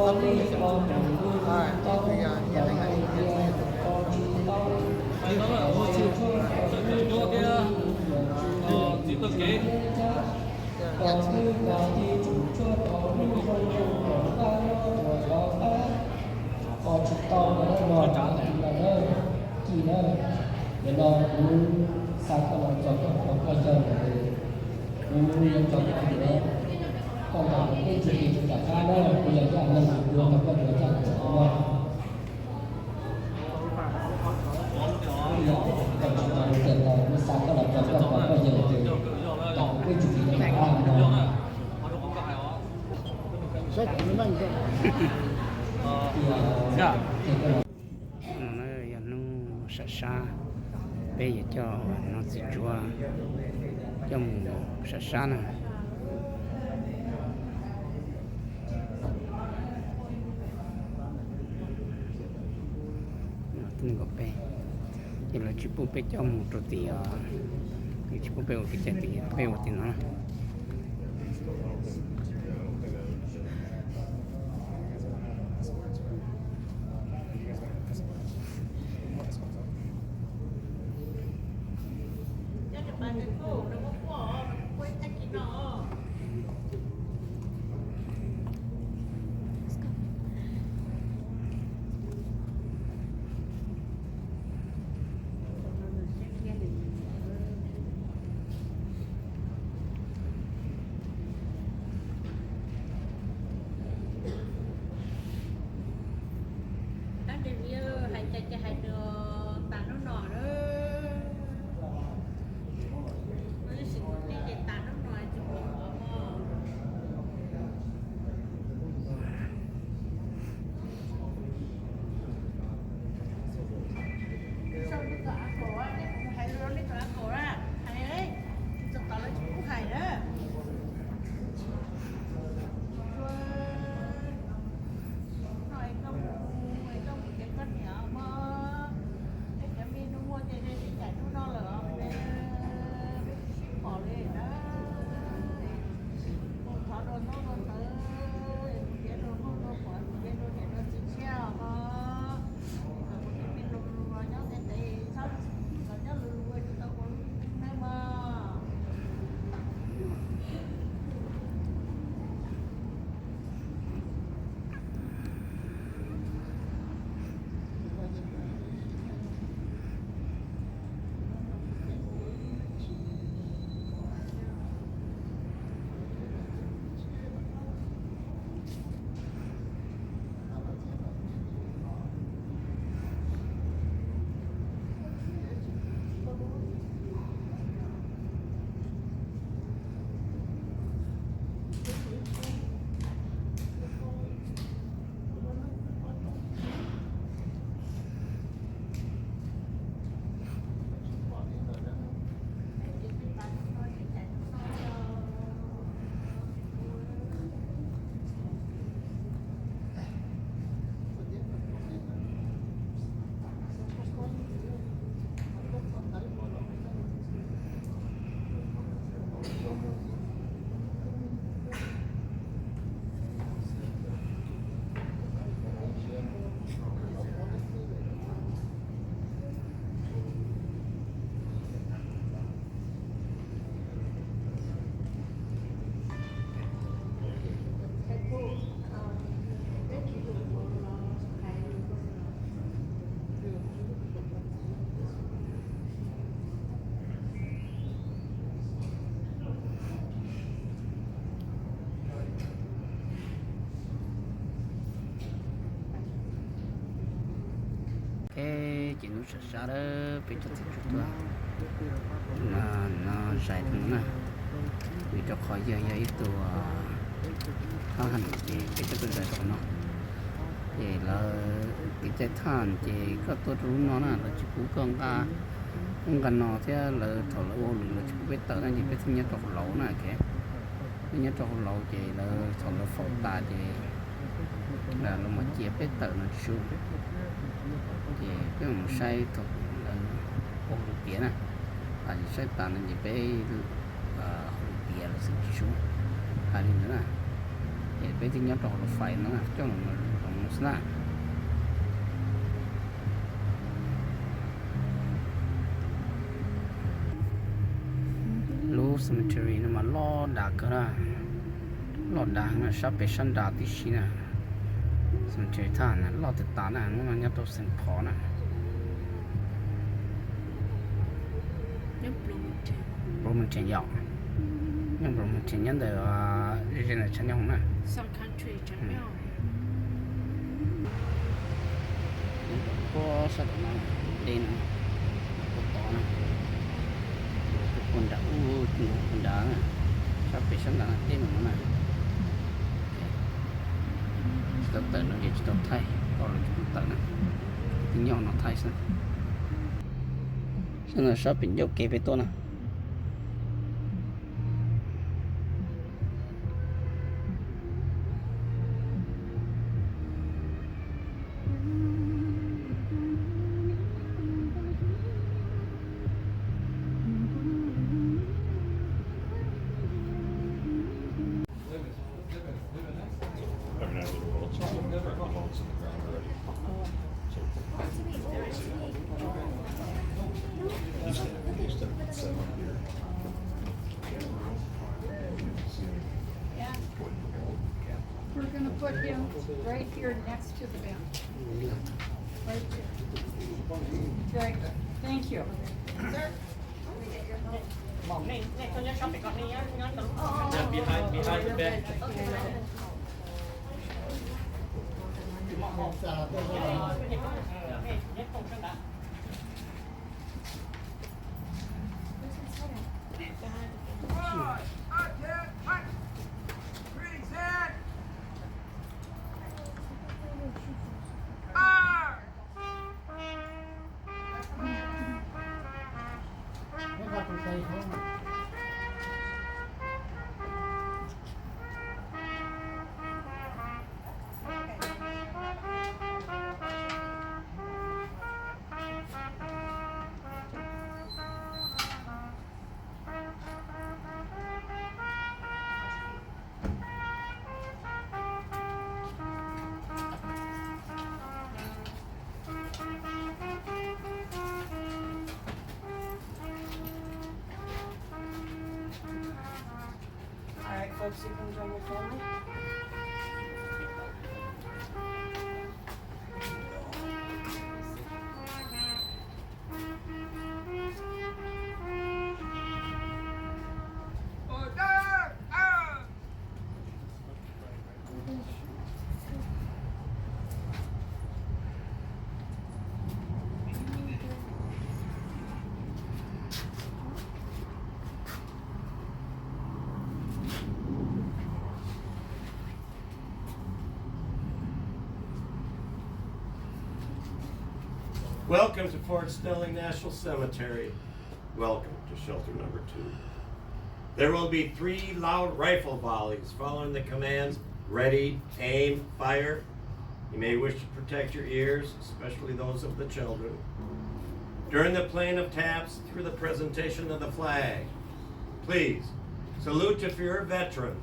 tâm rồi thì nhà này Thì nó là ô chịu cho cái chỉ có kế còn cái chuyện gì cả hai đó bây giờ cho anh làm được tập cái chuyện cho anh nó xa xa bây giờ cho nó chỉ chua trong xa xa này tin có bé thì là chỉ bút bé trong một tí thì chỉ bút bé một cái trái tí bé một tí nó cái chuyện nó sẽ xa đó bị cho thịt chút nó dài hơn nè vì cho khỏi giờ ít tụ khó hành thì cái cho tôi dài nó thì là cái trái than thì có tôiรู้nó là chỉ cú con ta không cần nó thế là thổi là ô là chỉ biết tới là chỉ biết thứ nhất trọc lẩu này kìa thứ nhất trọc lẩu thì là thổi là phổ ta thì là một chia biết tới nó xuống thì cái một say thuộc là ô bia này và say tàn là chỉ biết bia là sự xuống hai nữa nè bây giờ nhớ là phải nó cho nó ra lô cemetery nó mà lo đá cơ ra lo đá nó sắp bị săn đá tí xí nè cemetery thà nè lo tự tán nè nó mà nhớ tôi sinh phó nè Bloomington dạo nhưng Bloomington nhân đời riêng là chân nhau nè Some country chẳng nhau. có sao đó đi nè có tỏ nè con đá nè sắp bị sẵn đá đi mà nó nè tập tự nó để tập thay còn là chúng ta nè tiếng nhau nó thay sao xong rồi sắp bị dốc kê với tôi nè Every night of the world, so the bones in the ground already. So used to set up here. We're gonna put him right here next to the bench. Right there. Very good. Thank you. Sir? Behind the bench. All right, folks, you can join me for me. Welcome to Fort Snelling National Cemetery. Welcome to shelter number 2. There will be 3 loud rifle volleys following the commands, ready, aim, fire. You may wish to protect your ears, especially those of the children. During the playing of taps through the presentation of the flag, please salute if you're a veteran,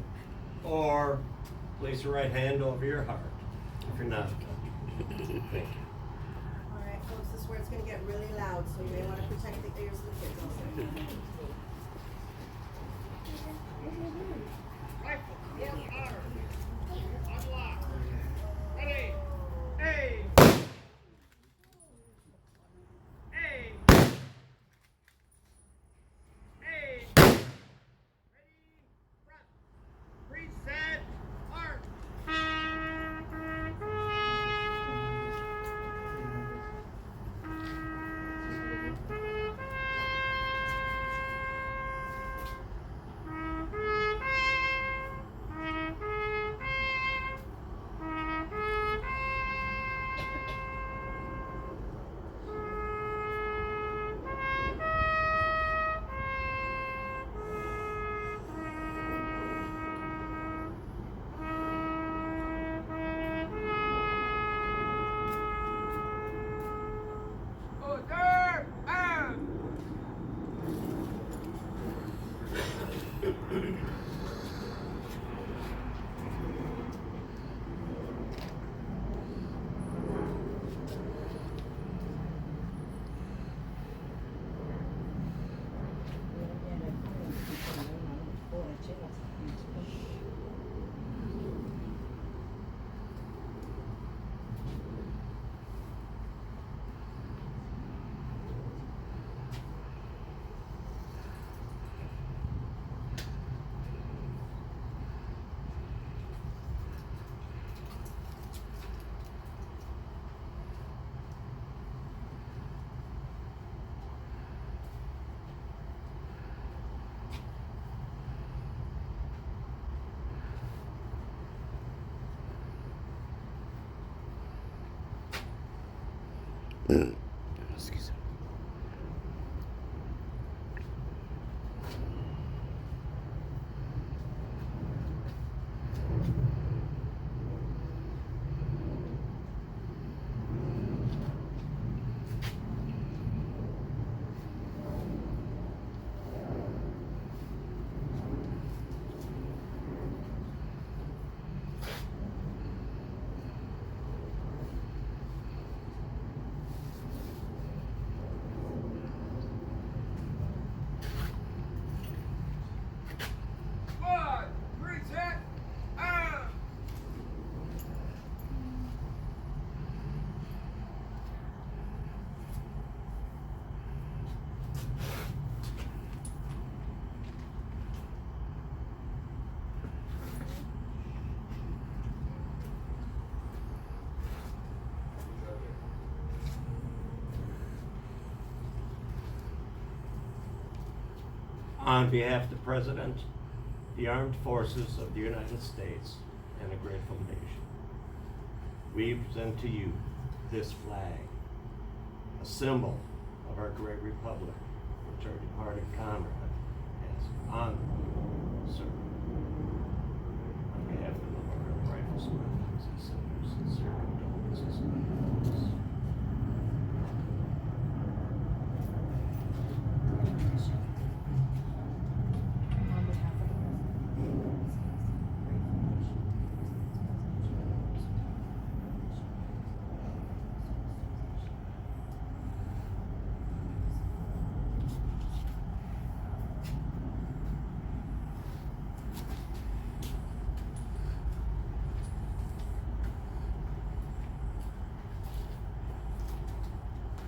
or place your right hand over your heart if you're not. Thank you. All right, folks, this is where it's going to get really loud, so you may want to protect the ears of the kids also. Excuse me. On behalf of the President, the Armed Forces of the United States, and a grateful nation, we present to you this flag, a symbol of our great republic, which our departed comrade has honorably served. On behalf of the Memorial Riflesmen, we send our sincere condolences and prayers.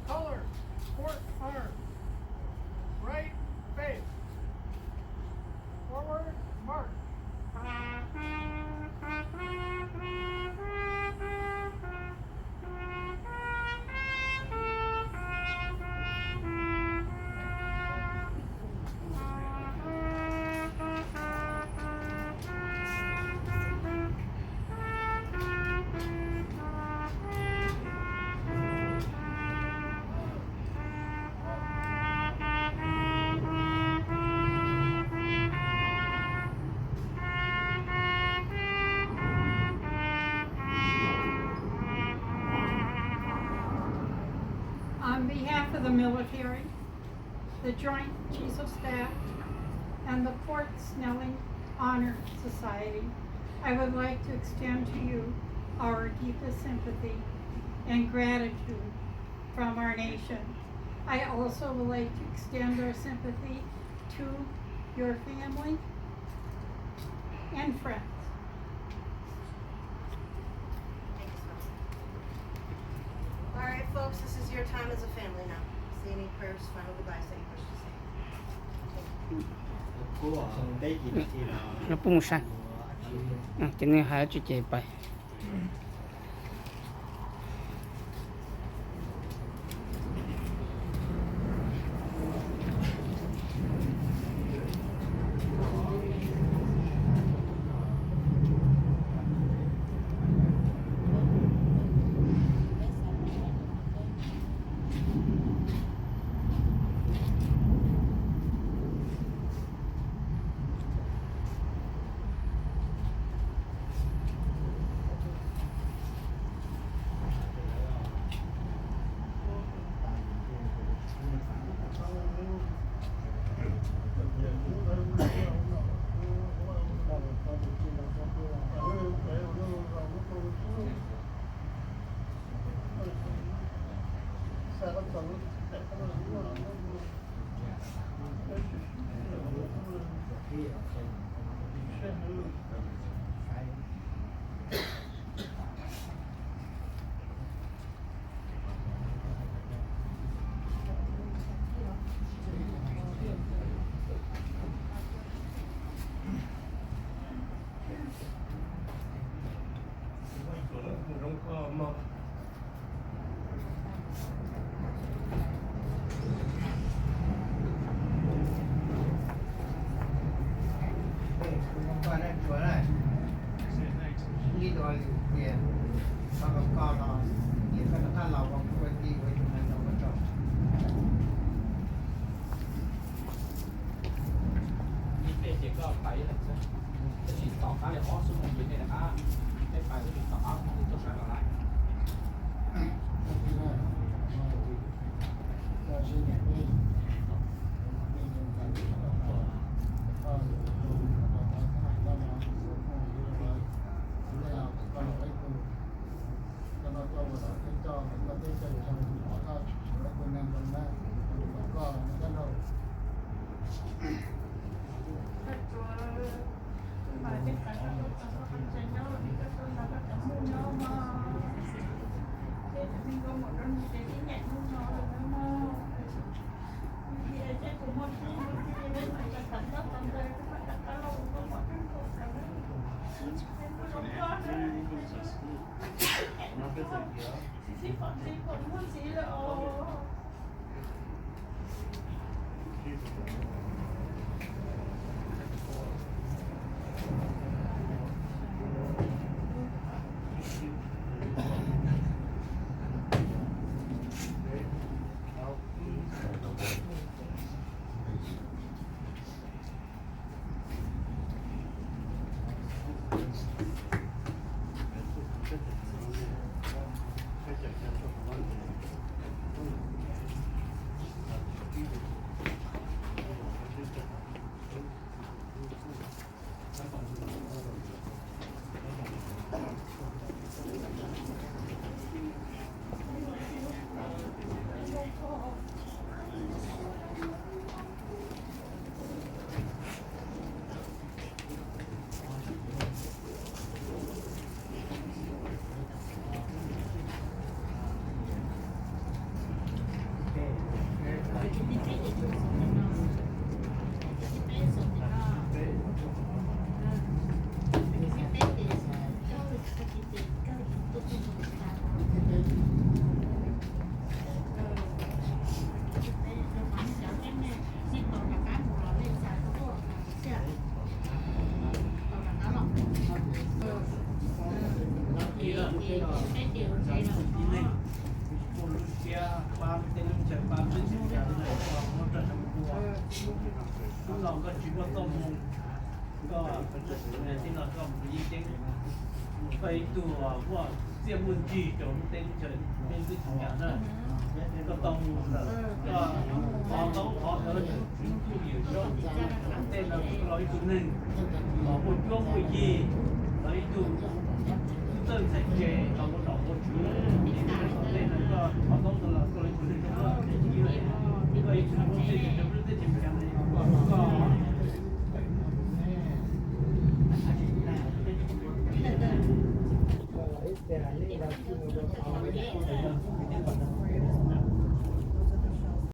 Color, port arm. Right face. Forward march. On behalf of the military, the Joint Chiefs of Staff, and the Fort Snelling Honor Society, I would like to extend to you our deepest sympathy and gratitude from our nation. I also would like to extend our sympathy to your family and friends. Thank you, sir. All right, folks, this is your time as a family now. Say any prayers, final goodbyes that you wish to say. 我ได้ยินที่เรา แล้วปุ้งชันจะนี่หายจุดเจไป ก็ไปเลยจะฉีดต่อค้าเลยอ๋อชั่วโมงเย็นเนี่ยนะครับได้ไปก็ฉีดต่ออ้าวนี่ต้องใช้อะไร เราก็คิดว่าต้มก็ที่เราก็已经ไปตัวว่าเสียมุนจีจนเต็มเฉินเป็นที่ทำงานนั่นก็ต้องก็พอเขาพอเธอผู้อยู่ช่วงเต้นเราอีกตัวหนึ่งพอพูดช่วงผู้ยีเราอีกตัวเต้นใส่เจเราก็ดอกก็ชูเต้นแล้วก็พอต้องตัวเราตัวอีกตัวหนึ่งก็ยีเลย